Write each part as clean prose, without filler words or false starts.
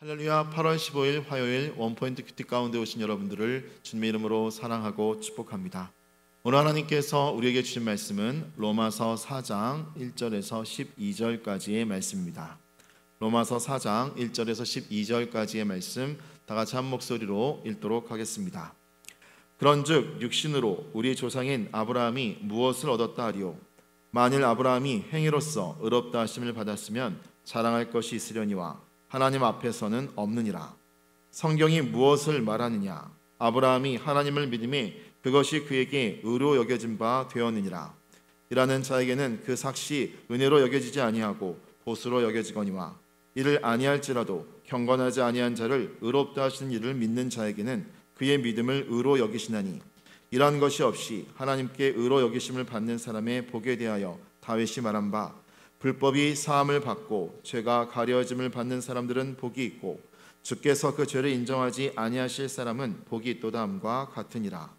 할렐루야. 8월 15일 화요일 원포인트 큐티 가운데 오신 여러분들을 주님의 이름으로 사랑하고 축복합니다. 오늘 하나님께서 우리에게 주신 말씀은 로마서 4장 1절에서 12절까지의 말씀입니다. 로마서 4장 1절에서 12절까지의 말씀 다 같이 한 목소리로 읽도록 하겠습니다. 그런즉 육신으로 우리 조상인 아브라함이 무엇을 얻었다 하리요? 만일 아브라함이 행위로서 의롭다 하심을 받았으면 자랑할 것이 있으려니와 하나님 앞에서는 없느니라. 성경이 무엇을 말하느냐? 아브라함이 하나님을 믿음에 그것이 그에게 의로 여겨진 바 되었느니라. 이라는 자에게는 그 삭시 은혜로 여겨지지 아니하고 보수로 여겨지거니와 이를 아니할지라도 경건하지 아니한 자를 의롭다 하시는 이를 믿는 자에게는 그의 믿음을 의로 여기시나니 이러한 것이 없이 하나님께 의로 여기심을 받는 사람의 복에 대하여 다윗이 말한 바 불법이 사함을 받고 죄가 가려짐을 받는 사람들은 복이 있고 주께서 그 죄를 인정하지 아니하실 사람은 복이 있도다 함과 같으니라.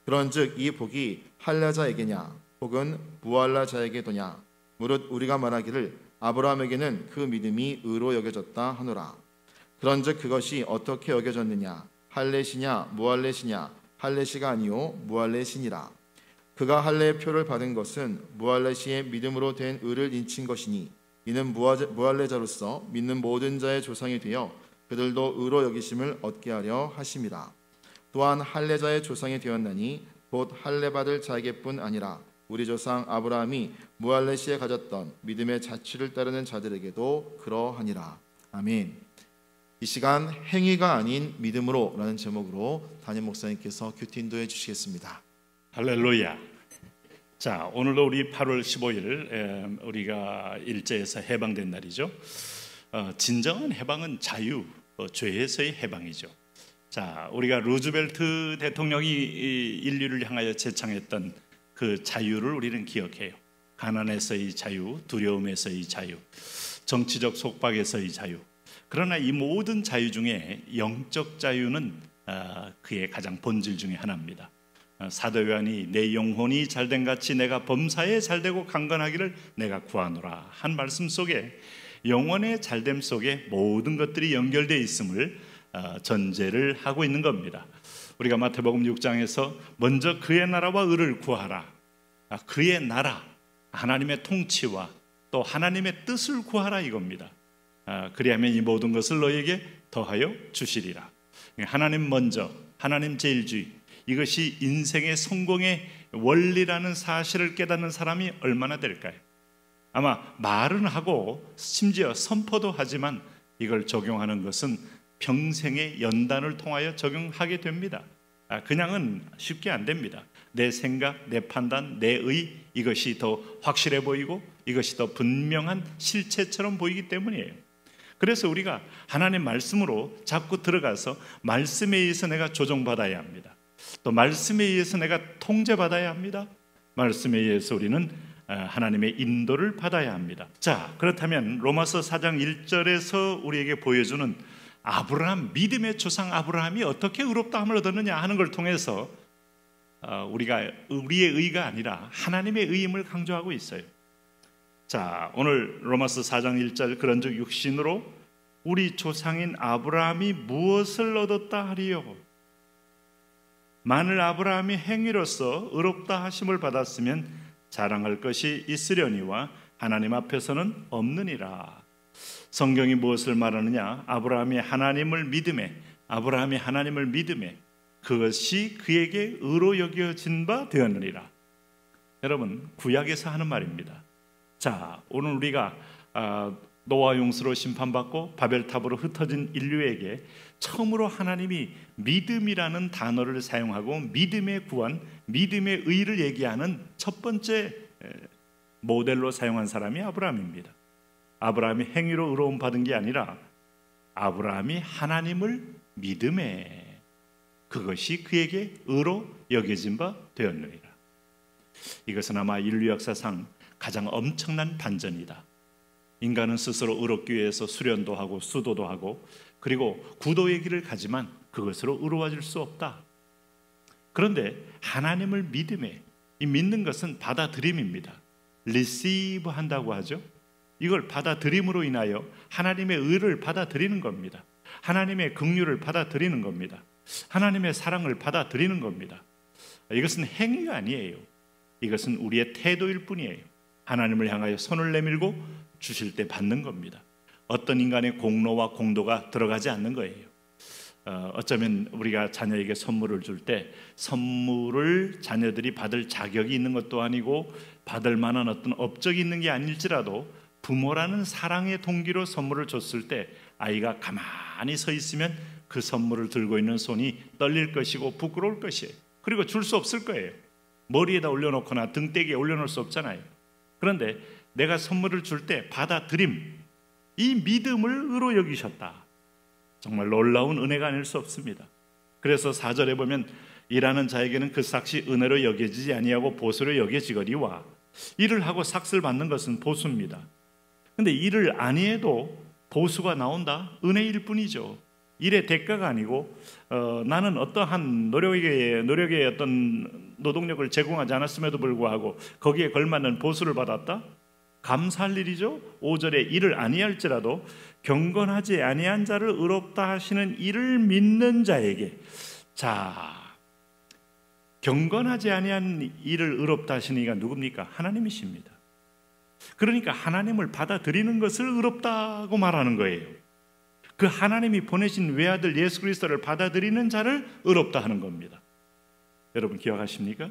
그런즉 이 복이 할례자에게냐 혹은 무할례자에게도냐 무릇 우리가 말하기를 아브라함에게는 그 믿음이 의로 여겨졌다 하노라. 그런즉 그것이 어떻게 여겨졌느냐? 할례시냐 무할례시냐? 할례시가 아니요 무할례시니라. 그가 할례의 표를 받은 것은 무할례시의 믿음으로 된 의를 인친 것이니 이는 무할례자로서 믿는 모든 자의 조상이 되어 그들도 의로 여기심을 얻게 하려 하심이라. 또한 할례자의 조상이 되었나니 곧 할례받을 자에게뿐 아니라 우리 조상 아브라함이 무할례시에 가졌던 믿음의 자취를 따르는 자들에게도 그러하니라. 아멘. 이 시간 행위가 아닌 믿음으로 라는 제목으로 담임 목사님께서 큐티 인도해 주시겠습니다. 할렐루야. 자, 오늘도 우리 8월 15일 우리가 일제에서 해방된 날이죠. 진정한 해방은 자유, 죄에서의 해방이죠. 자, 우리가 루즈벨트 대통령이 인류를 향하여 제창했던 그 자유를 우리는 기억해요. 가난에서의 자유, 두려움에서의 자유, 정치적 속박에서의 자유. 그러나 이 모든 자유 중에 영적 자유는 그의 가장 본질 중에 하나입니다. 사도 요한이 내 영혼이 잘된 같이 내가 범사에 잘되고 강건하기를 내가 구하노라 한 말씀 속에 영혼의 잘됨 속에 모든 것들이 연결되어 있음을 전제를 하고 있는 겁니다. 우리가 마태복음 6장에서 먼저 그의 나라와 의를 구하라. 그의 나라, 하나님의 통치와 또 하나님의 뜻을 구하라 이겁니다. 그리하면 이 모든 것을 너에게 더하여 주시리라. 하나님 먼저, 하나님 제일주의, 이것이 인생의 성공의 원리라는 사실을 깨닫는 사람이 얼마나 될까요? 아마 말은 하고 심지어 선포도 하지만 이걸 적용하는 것은 평생의 연단을 통하여 적용하게 됩니다. 그냥은 쉽게 안 됩니다. 내 생각, 내 판단, 내 의, 이것이 더 확실해 보이고 이것이 더 분명한 실체처럼 보이기 때문이에요. 그래서 우리가 하나님 말씀으로 자꾸 들어가서 말씀에 의해서 내가 조정받아야 합니다. 또 말씀에 의해서 내가 통제받아야 합니다. 말씀에 의해서 우리는 하나님의 인도를 받아야 합니다. 자, 그렇다면 로마서 4장 1절에서 우리에게 보여주는 아브라함, 믿음의 조상 아브라함이 어떻게 의롭다함을 얻었느냐 하는 걸 통해서 우리가 우리의 의가 아니라 하나님의 의임을 강조하고 있어요. 자, 오늘 로마서 4장 1절 그런즉 육신으로 우리 조상인 아브라함이 무엇을 얻었다 하리요? 만일 아브라함이 행위로서 의롭다 하심을 받았으면 자랑할 것이 있으려니와 하나님 앞에서는 없느니라. 성경이 무엇을 말하느냐? 아브라함이 하나님을 믿음에 그것이 그에게 의로 여겨진 바 되었느니라. 여러분, 구약에서 하는 말입니다. 자, 오늘 우리가 노아 용수로 심판받고 바벨탑으로 흩어진 인류에게 처음으로 하나님이 믿음이라는 단어를 사용하고 믿음의 구원, 믿음의 의를 얘기하는 첫 번째 모델로 사용한 사람이 아브라함입니다. 아브라함이 행위로 의로움 받은 게 아니라 아브라함이 하나님을 믿음에 그것이 그에게 의로 여겨진 바 되었느니라. 이것은 아마 인류 역사상 가장 엄청난 반전이다. 인간은 스스로 의롭기 위해서 수련도 하고 수도도 하고 그리고 구도의 길을 가지만 그것으로 의로워질 수 없다. 그런데 하나님을 믿음에, 이 믿는 것은 받아들임입니다. receive 한다고 하죠. 이걸 받아들임으로 인하여 하나님의 의를 받아들이는 겁니다. 하나님의 긍휼을 받아들이는 겁니다. 하나님의 사랑을 받아들이는 겁니다. 이것은 행위가 아니에요. 이것은 우리의 태도일 뿐이에요. 하나님을 향하여 손을 내밀고 주실 때 받는 겁니다. 어떤 인간의 공로와 공도가 들어가지 않는 거예요. 어쩌면 우리가 자녀에게 선물을 줄 때 선물을 자녀들이 받을 자격이 있는 것도 아니고 받을 만한 어떤 업적이 있는 게 아닐지라도 부모라는 사랑의 동기로 선물을 줬을 때 아이가 가만히 서 있으면 그 선물을 들고 있는 손이 떨릴 것이고 부끄러울 것이에요. 그리고 줄 수 없을 거예요. 머리에다 올려놓거나 등대기에 올려놓을 수 없잖아요. 그런데 내가 선물을 줄 때 받아들임, 이 믿음을 의로 여기셨다. 정말 놀라운 은혜가 아닐 수 없습니다. 그래서 4절에 보면 일하는 자에게는 그 삭시 은혜로 여겨지지 아니하고 보수로 여겨지거니와, 일을 하고 삭스를 받는 것은 보수입니다. 근데 일을 아니해도 보수가 나온다? 은혜일 뿐이죠. 일의 대가가 아니고 나는 어떠한 노력의 어떤 노동력을 제공하지 않았음에도 불구하고 거기에 걸맞는 보수를 받았다? 감사할 일이죠. 5절에 일을 아니할지라도 경건하지 아니한 자를 의롭다 하시는 이를 믿는 자에게, 자, 경건하지 아니한 이를 의롭다 하시는 이가 누굽니까? 하나님이십니다. 그러니까 하나님을 받아들이는 것을 의롭다고 말하는 거예요. 그 하나님이 보내신 외아들 예수 그리스도를 받아들이는 자를 의롭다 하는 겁니다. 여러분 기억하십니까?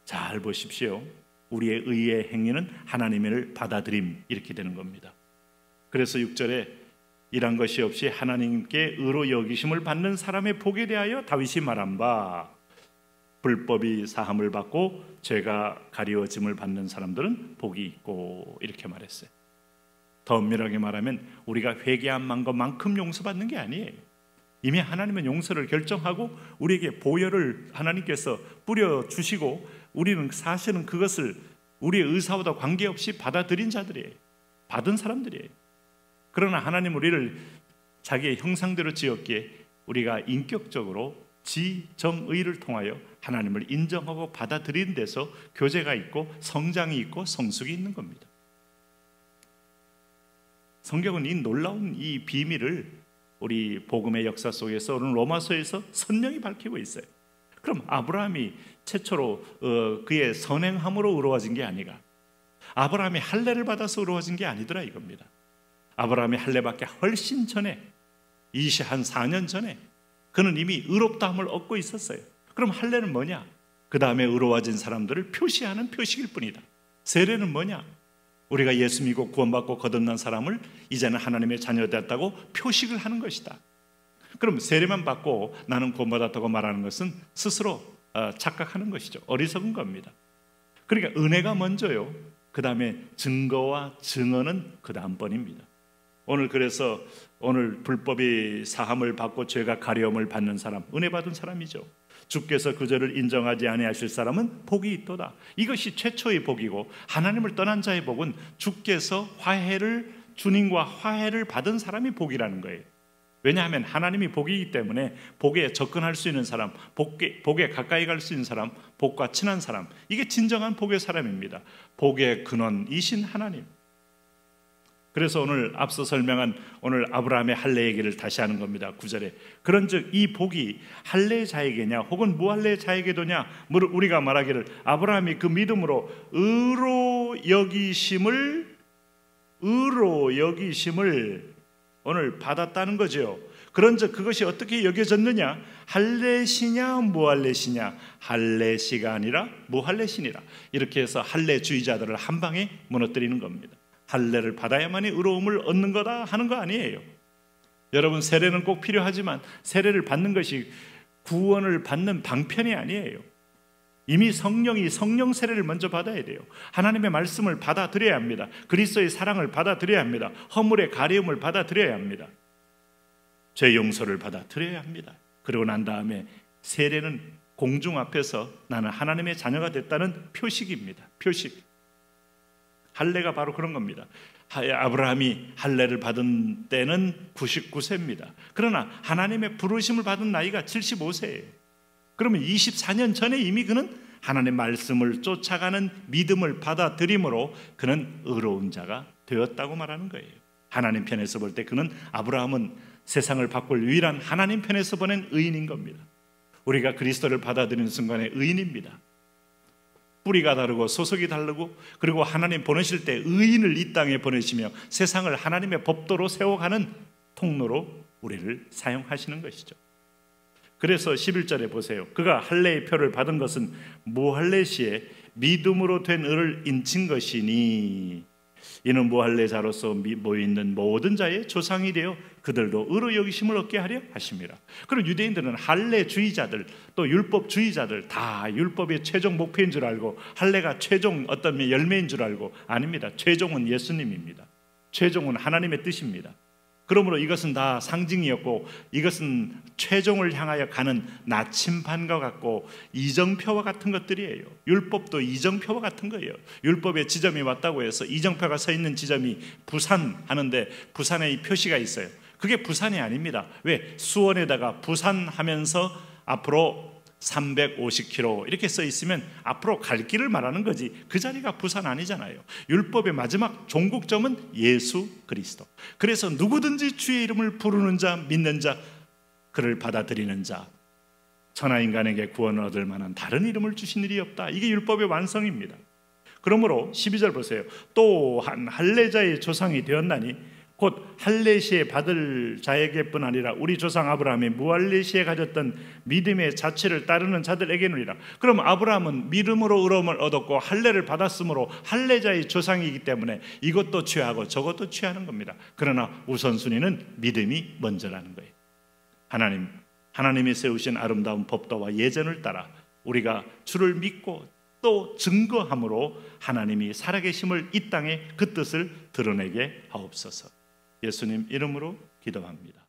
잘 보십시오. 우리의 의의 행위는 하나님을 받아들임, 이렇게 되는 겁니다. 그래서 6절에 일한 것이 없이 하나님께 의로 여기심을 받는 사람의 복에 대하여 다윗이 말한 바, 불법이 사함을 받고 죄가 가리워짐을 받는 사람들은 복이 있고, 이렇게 말했어요. 더 엄밀하게 말하면 우리가 회개한 것만큼 용서받는 게 아니에요. 이미 하나님은 용서를 결정하고 우리에게 보혈을 하나님께서 뿌려주시고 우리는 사실은 그것을 우리의 의사와도 관계없이 받아들인 자들이에요. 받은 사람들이에요. 그러나 하나님 우리를 자기의 형상대로 지었기에 우리가 인격적으로 지정의를 통하여 하나님을 인정하고 받아들이는 데서 교제가 있고 성장이 있고 성숙이 있는 겁니다. 성경은 이 놀라운 이 비밀을 우리 복음의 역사 속에서 오늘 로마서에서 선명히 밝히고 있어요. 그럼 아브라함이 최초로 그의 선행함으로 의로워진 게 아니라, 아브라함이 할례를 받아서 의로워진 게 아니더라 이겁니다. 아브라함이 할례받기 훨씬 전에, 한 4년 전에 그는 이미 의롭다함을 얻고 있었어요. 그럼 할례는 뭐냐? 그 다음에 의로워진 사람들을 표시하는 표식일 뿐이다. 세례는 뭐냐? 우리가 예수 믿고 구원받고 거듭난 사람을 이제는 하나님의 자녀 되었다고 표식을 하는 것이다. 그럼 세례만 받고 나는 구원받았다고 말하는 것은 스스로 착각하는 것이죠. 어리석은 겁니다. 그러니까 은혜가 먼저요. 그 다음에 증거와 증언은 그 다음번입니다. 그래서 오늘 불법이 사함을 받고 죄가 가려움을 받는 사람, 은혜 받은 사람이죠. 주께서 그 죄를 인정하지 아니하실 사람은 복이 있도다. 이것이 최초의 복이고, 하나님을 떠난 자의 복은 주께서 주님과 화해를 받은 사람이 복이라는 거예요. 왜냐하면 하나님이 복이기 때문에 복에 접근할 수 있는 사람, 복에 가까이 갈 수 있는 사람, 복과 친한 사람, 이게 진정한 복의 사람입니다. 복의 근원이신 하나님. 그래서 오늘 앞서 설명한 오늘 아브라함의 할례 얘기를 다시 하는 겁니다. 9절에 그런즉 이 복이 할례 자에게냐 혹은 무할례 자에게도냐, 우리가 말하기를 아브라함이 그 믿음으로 의로 여기심을 오늘 받았다는 거죠. 그런즉 그것이 어떻게 여겨졌느냐? 할례시냐 무할례시냐? 할례시가 아니라 무할례시니라. 이렇게 해서 할례주의자들을 한 방에 무너뜨리는 겁니다. 할례를 받아야만이 의로움을 얻는 거다 하는 거 아니에요. 여러분, 세례는 꼭 필요하지만 세례를 받는 것이 구원을 받는 방편이 아니에요. 이미 성령 세례를 먼저 받아야 돼요. 하나님의 말씀을 받아들여야 합니다. 그리스도의 사랑을 받아들여야 합니다. 허물의 가리움을 받아들여야 합니다. 죄 용서를 받아들여야 합니다. 그리고 난 다음에 세례는 공중 앞에서 나는 하나님의 자녀가 됐다는 표식입니다. 표식. 할례가 바로 그런 겁니다. 아브라함이 할례를 받은 때는 99세입니다. 그러나 하나님의 부르심을 받은 나이가 75세예요. 그러면 24년 전에 이미 그는 하나님의 말씀을 쫓아가는 믿음을 받아들임으로 그는 의로운 자가 되었다고 말하는 거예요. 하나님 편에서 볼 때 아브라함은 세상을 바꿀 유일한 하나님 편에서 보낸 의인인 겁니다. 우리가 그리스도를 받아들이는 순간에 의인입니다. 뿌리가 다르고 소속이 다르고, 그리고 하나님 보내실 때 의인을 이 땅에 보내시며 세상을 하나님의 법도로 세워가는 통로로 우리를 사용하시는 것이죠. 그래서 11절에 보세요. 그가 할례의 표를 받은 것은 무할례시에 믿음으로 된 의를 인친 것이니 이는 무할례자로서 모여있는 모든 자의 조상이 되어 그들도 의로 여기심을 얻게 하려 하심이라. 그리고 유대인들은 할례주의자들 또 율법주의자들 다 율법의 최종 목표인 줄 알고, 할례가 최종 어떤 열매인 줄 알고, 아닙니다. 최종은 예수님입니다. 최종은 하나님의 뜻입니다. 그러므로 이것은 다 상징이었고, 이것은 최종을 향하여 가는 나침반과 같고 이정표와 같은 것들이에요. 율법도 이정표와 같은 거예요. 율법의 지점이 왔다고 해서 이정표가 서 있는 지점이 부산 하는데 부산에 이 표시가 있어요. 그게 부산이 아닙니다. 왜? 수원에다가 부산 하면서 앞으로 350km 이렇게 써 있으면 앞으로 갈 길을 말하는 거지, 그 자리가 부산 아니잖아요. 율법의 마지막 종국점은 예수 그리스도. 그래서 누구든지 주의 이름을 부르는 자, 믿는 자, 그를 받아들이는 자, 천하인간에게 구원을 얻을 만한 다른 이름을 주신 일이 없다. 이게 율법의 완성입니다. 그러므로 12절 보세요. 또한 할례자의 조상이 되었나니 곧 할례시에 받을 자에게뿐 아니라 우리 조상 아브라함이 무할례시에 가졌던 믿음의 자체를 따르는 자들에게는이라. 그럼 아브라함은 믿음으로 의로움을 얻었고 할례를 받았으므로 할례자의 조상이기 때문에 이것도 취하고 저것도 취하는 겁니다. 그러나 우선순위는 믿음이 먼저라는 거예요. 하나님이 세우신 아름다운 법도와 예전을 따라 우리가 주를 믿고 또 증거함으로 하나님이 살아계심을 이 땅에 그 뜻을 드러내게 하옵소서. 예수님 이름으로 기도합니다.